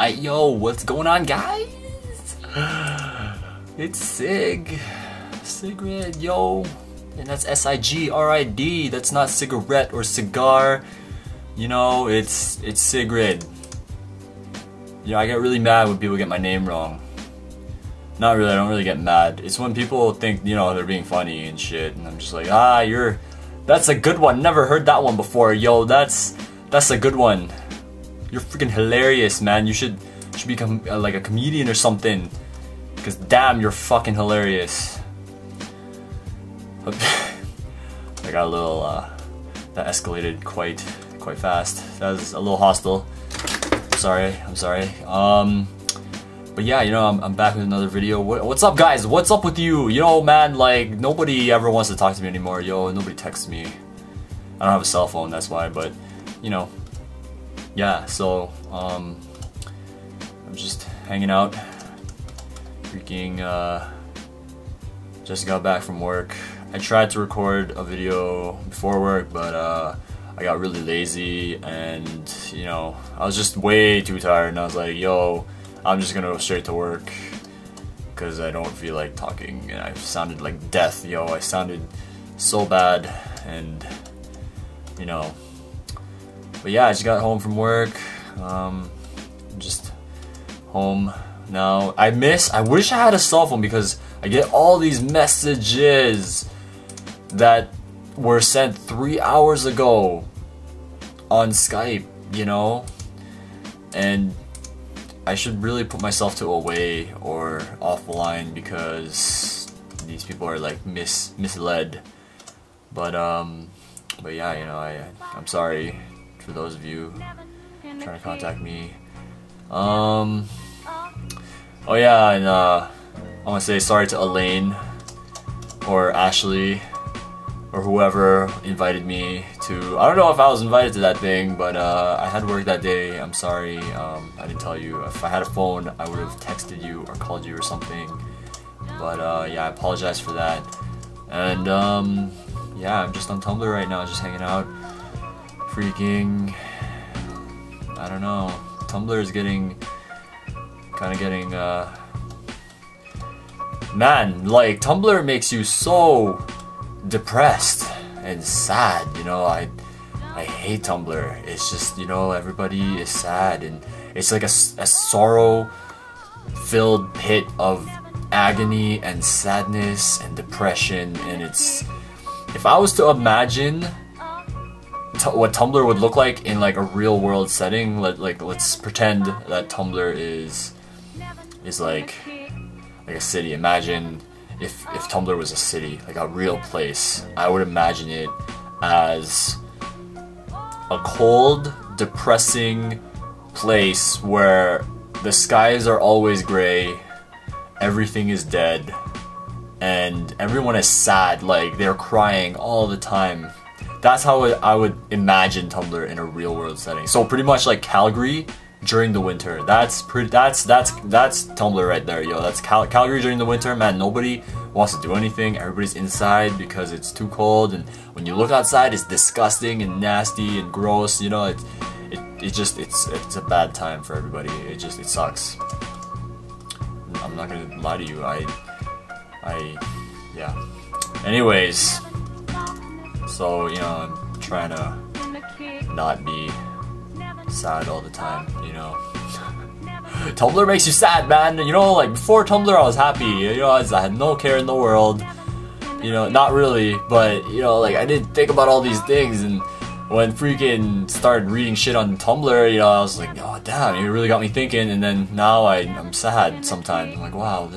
Yo, what's going on, guys? It's Sigrid, yo, and that's S-I-G-R-I-D. That's not cigarette or cigar. You know, it's Sigrid. You know, I get really mad when people get my name wrong. Not really, I don't really get mad. It's when people think, you know, they're being funny and shit, and I'm just like, that's a good one. Never heard that one before. Yo, that's a good one. You're freaking hilarious, man. You should become like a comedian or something. Cause damn, you're fucking hilarious. I got a little that escalated quite fast. That was a little hostile. I'm sorry. But yeah, you know, I'm back with another video. What's up, guys? What's up with you? You know, man, like, nobody ever wants to talk to me anymore. Yo, nobody texts me. I don't have a cell phone, that's why, but, you know. Yeah, so, I'm just hanging out. Freaking, just got back from work. I tried to record a video before work, but, I got really lazy, and, you know, I was just way too tired, and I was like, yo, I'm just gonna go straight to work because I don't feel like talking, and I sounded like death, yo. I sounded so bad, and you know. But yeah, I just got home from work. Just home now. I wish I had a cell phone because I get all these messages that were sent 3 hours ago on Skype, you know, and I should really put myself to away or offline because these people are like misled. But yeah, you know, I'm sorry for those of you trying to contact me. Oh yeah, and I want to say sorry to Elaine or Ashley or whoever invited me to, I don't know if I was invited to that thing, but I had work that day. I'm sorry, I didn't tell you. If I had a phone, I would have texted you or called you or something. But yeah, I apologize for that. And yeah, I'm just on Tumblr right now, just hanging out. Freaking, I don't know. Tumblr is kind of getting, man, like, Tumblr makes you so depressed and sad, you know. I hate Tumblr. It's just, you know, everybody is sad, and it's like a sorrow-filled pit of agony and sadness and depression. And it's, if I was to imagine what Tumblr would look like in like a real-world setting, let's pretend that Tumblr is like a city. Imagine if Tumblr was a city, like a real place. I would imagine it as a cold, depressing place where the skies are always gray, everything is dead, and everyone is sad, like they're crying all the time. That's how I would imagine Tumblr in a real world setting. So pretty much like Calgary during the winter. That's Tumblr right there, yo. That's Calgary during the winter, man. Nobody wants to do anything. Everybody's inside because it's too cold, and when you look outside, it's disgusting and nasty and gross. You know, it's a bad time for everybody. It sucks. I'm not gonna lie to you. Yeah. Anyways, so you know, I'm trying to not be sad all the time, you know. Tumblr makes you sad, man. You know, like before Tumblr I was happy, you know, I had no care in the world, you know, not really, but you know, like I didn't think about all these things. And when freaking started reading shit on Tumblr, you know, I was like, oh damn, it really got me thinking. And then now I'm sad sometimes. I'm like, wow,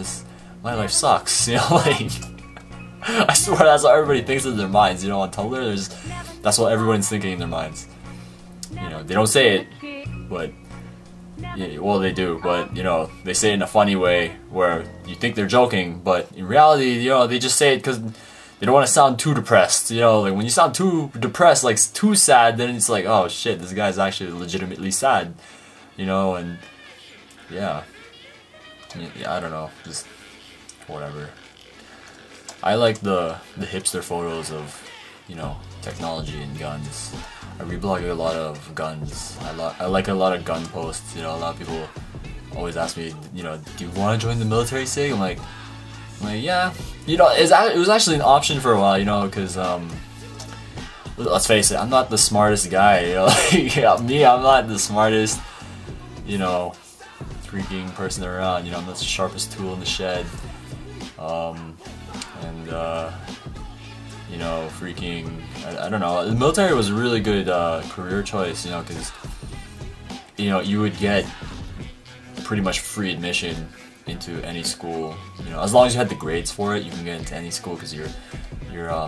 my life sucks, you know. Like I swear that's what everybody thinks in their minds, you know. On Tumblr, that's what everyone's thinking in their minds. You know, they don't say it, but yeah, well, they do, but you know, they say it in a funny way where you think they're joking, but in reality, you know, they just say it because they don't want to sound too depressed. You know, like when you sound too depressed, like too sad, then it's like, oh shit, this guy's actually legitimately sad, you know. And yeah, I don't know, just whatever. I like the hipster photos of, you know, technology and guns. I reblog a lot of guns. I like a lot of gun posts. You know, a lot of people always ask me, you know, do you want to join the military, Sig? I'm like, yeah. You know, it was actually an option for a while, you know, because let's face it, I'm not the smartest guy. You know, like, yeah, I'm not the smartest, you know, freaking person around. You know, I'm not the sharpest tool in the shed. You know, freaking, I don't know. The military was a really good career choice, you know, because, you know, you would get pretty much free admission into any school. You know, as long as you had the grades for it, you can get into any school because your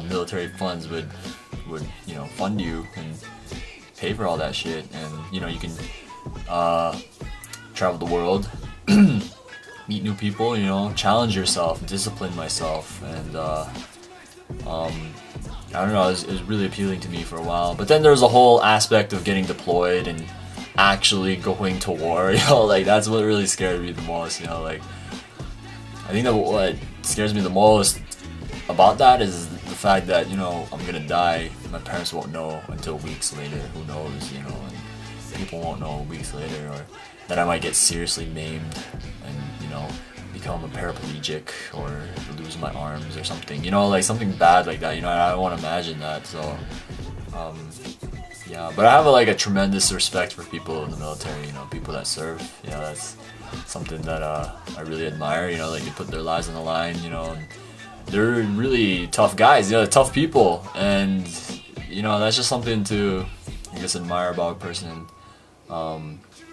military funds would you know, fund you and pay for all that shit, and you know, you can travel the world, meet new people, you know, challenge yourself, discipline myself, and I don't know, it was really appealing to me for a while. But then there was a whole aspect of getting deployed and actually going to war, you know, like that's what really scared me the most, you know, like I think that what scares me the most about that is the fact that, you know, I'm gonna die, my parents won't know until weeks later, who knows, you know, and people won't know weeks later, or that I might get seriously maimed and, you know, become a paraplegic or lose my arms or something, you know, like something bad like that, you know. I don't want to imagine that, so yeah, but I have like a tremendous respect for people in the military, you know, people that serve, you know, that's something that I really admire, you know, like they put their lives on the line, you know, and they're really tough guys, you know, tough people, and you know, that's just something to, I guess, admire about a person.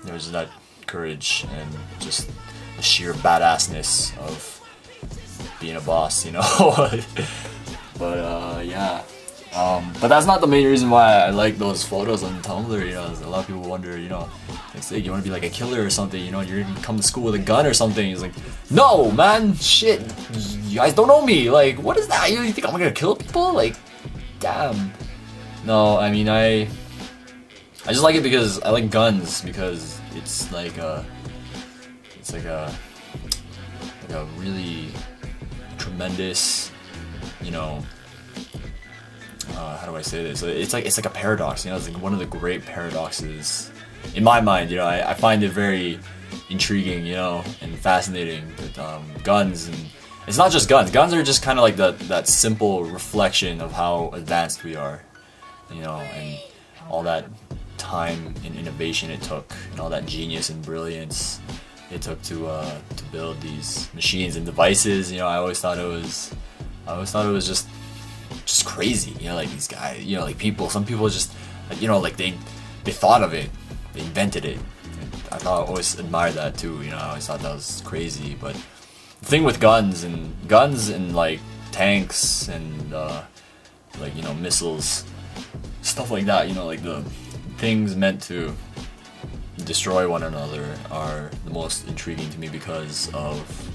There's that courage and just the sheer badassness of being a boss, you know. But yeah, but that's not the main reason why I like those photos on Tumblr, you know. A lot of people wonder, you know, they say you want to be like a killer or something, you know, you're gonna come to school with a gun or something. It's like, no man, shit, you guys don't know me, like what is that? You think I'm gonna kill people? Like, damn. No, I mean, I just like it because I like guns, because it's like a really tremendous, you know, how do I say this? It's like a paradox, you know. It's like one of the great paradoxes in my mind, you know. I find it very intriguing, you know, and fascinating. But guns, and it's not just guns. Guns are just kind of like that simple reflection of how advanced we are, you know, and all that time and innovation it took, and all that genius and brilliance it took to build these machines and devices. You know, I always thought it was just crazy, you know, like these guys, you know, like some people just, you know, like they thought of it, they invented it. And I always admired that too, you know. I always thought that was crazy. But the thing with guns and like tanks and like, you know, missiles, stuff like that, you know, like the things meant to destroy one another are the most intriguing to me, because of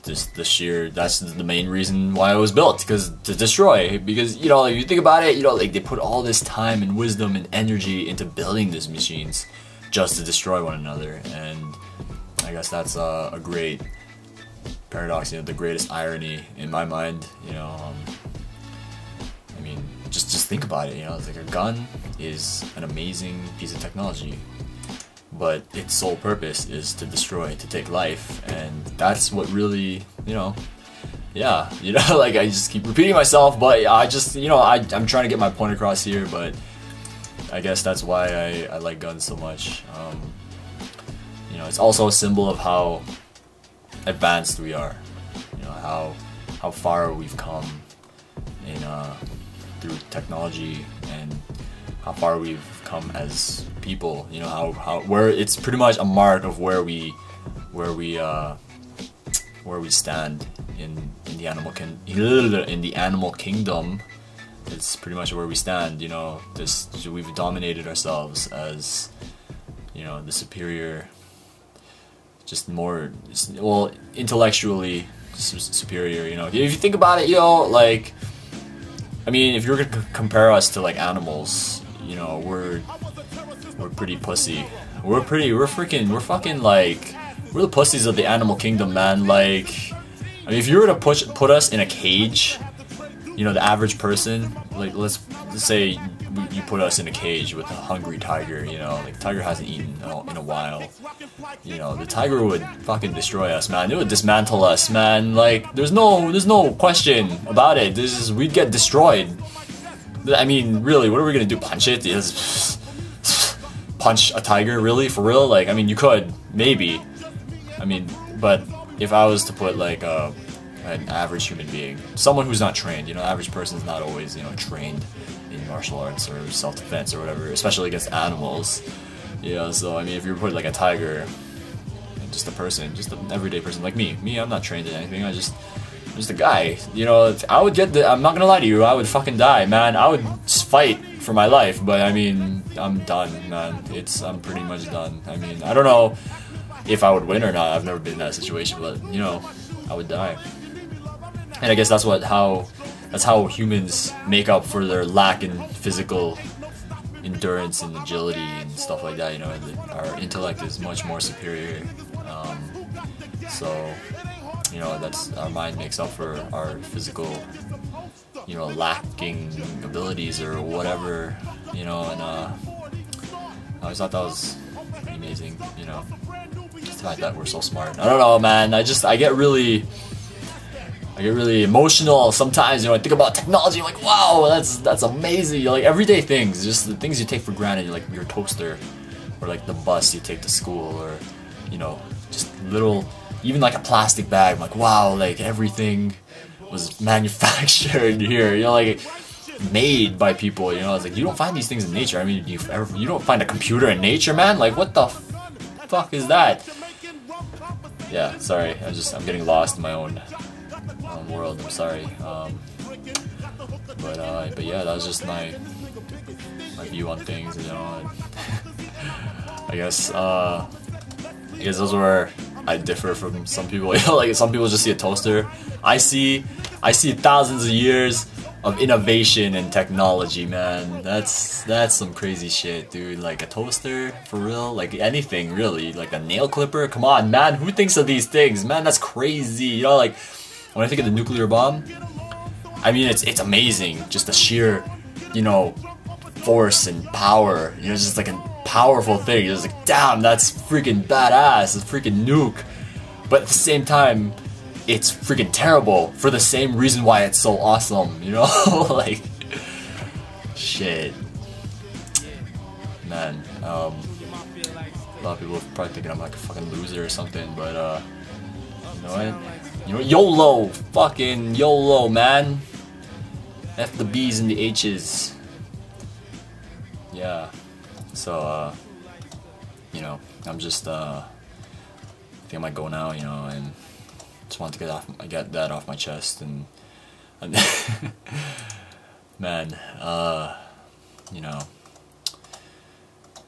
just the sheer, that's the main reason why it was built, because to destroy. Because, you know, like, you think about it, you know, like they put all this time and wisdom and energy into building these machines just to destroy one another. And I guess that's a great paradox, you know, the greatest irony in my mind, you know. I mean, just think about it, you know. It's like a gun is an amazing piece of technology, but its sole purpose is to destroy, to take life, and that's what really, you know, yeah, you know, like I just keep repeating myself, but I just, you know, I'm trying to get my point across here, but I guess that's why I like guns so much. You know, it's also a symbol of how advanced we are, you know, how far we've come in through technology, and how far we've come as people, you know, where it's pretty much a mark of where we stand in the animal kingdom. It's pretty much where we stand, you know. We've dominated ourselves as, you know, the superior, just more, well, intellectually superior, you know. If you think about it, you know, like, I mean, if you're gonna compare us to like animals, you know, we're pretty pussy. We're fucking like, we're the pussies of the animal kingdom, man. Like, I mean, if you were to put us in a cage, you know, the average person, like let's say you put us in a cage with a hungry tiger, you know, like the tiger hasn't eaten in a while, you know, the tiger would fucking destroy us, man. It would dismantle us, man. Like there's no question about it. We'd get destroyed. I mean, really, what are we gonna do? Punch it? Punch a tiger? Really? For real? Like, I mean, you could maybe. I mean, but if I was to put like an average human being, someone who's not trained, you know, average person's not always, you know, trained in martial arts or self-defense or whatever, especially against animals. You know, so I mean, if you put like a tiger, just a person, just an everyday person like me, I'm not trained in anything. I'm just a guy. You know, I would get I'm not gonna lie to you, I would fucking die, man. I would just fight for my life, but I mean, I'm done, man. I'm pretty much done. I mean, I don't know if I would win or not. I've never been in that situation, but you know, I would die. And I guess that's how humans make up for their lack in physical endurance and agility and stuff like that. You know, our intellect is much more superior. So, you know, our mind makes up for our physical, you know, lacking abilities or whatever. You know, and I always thought that was pretty amazing. You know, just the fact that we're so smart. I don't know, man. I get really emotional sometimes, you know. I think about technology, I'm like, wow, that's amazing. You know, like everyday things, just the things you take for granted, like your toaster, or like the bus you take to school, or you know, just little, even like a plastic bag. I'm like, wow, like everything was manufactured here, you know, like made by people. You know, it's like you don't find these things in nature. I mean, you don't find a computer in nature, man. Like, what the fuck is that? Yeah, sorry, I'm getting lost in my own world. I'm sorry, but yeah, that was just my view on things, you know. I guess those are where I differ from some people. You know, like some people just see a toaster. I see thousands of years of innovation and technology, man. That's some crazy shit, dude. Like a toaster, for real? Like anything, really. Like a nail clipper? Come on, man. Who thinks of these things? Man, that's crazy. You know, like when I think of the nuclear bomb, I mean, it's amazing. Just the sheer, you know, force and power. You know, it's just like a powerful thing. It's like, damn, that's freaking badass. It's a freaking nuke. But at the same time, it's freaking terrible for the same reason why it's so awesome. You know, like, shit, man. A lot of people are probably thinking I'm like a fucking loser or something, but you know what? You know, YOLO! Fucking YOLO, man! F the B's and the H's. Yeah. So, you know, I'm just, I think I might go now, you know, and just want to get that off my chest, and man, you know,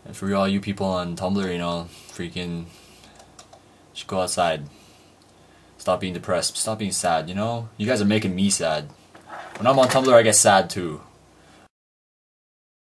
and for all you people on Tumblr, you know, freaking, just go outside. Stop being depressed. Stop being sad, you know? You guys are making me sad. When I'm on Tumblr, I get sad too.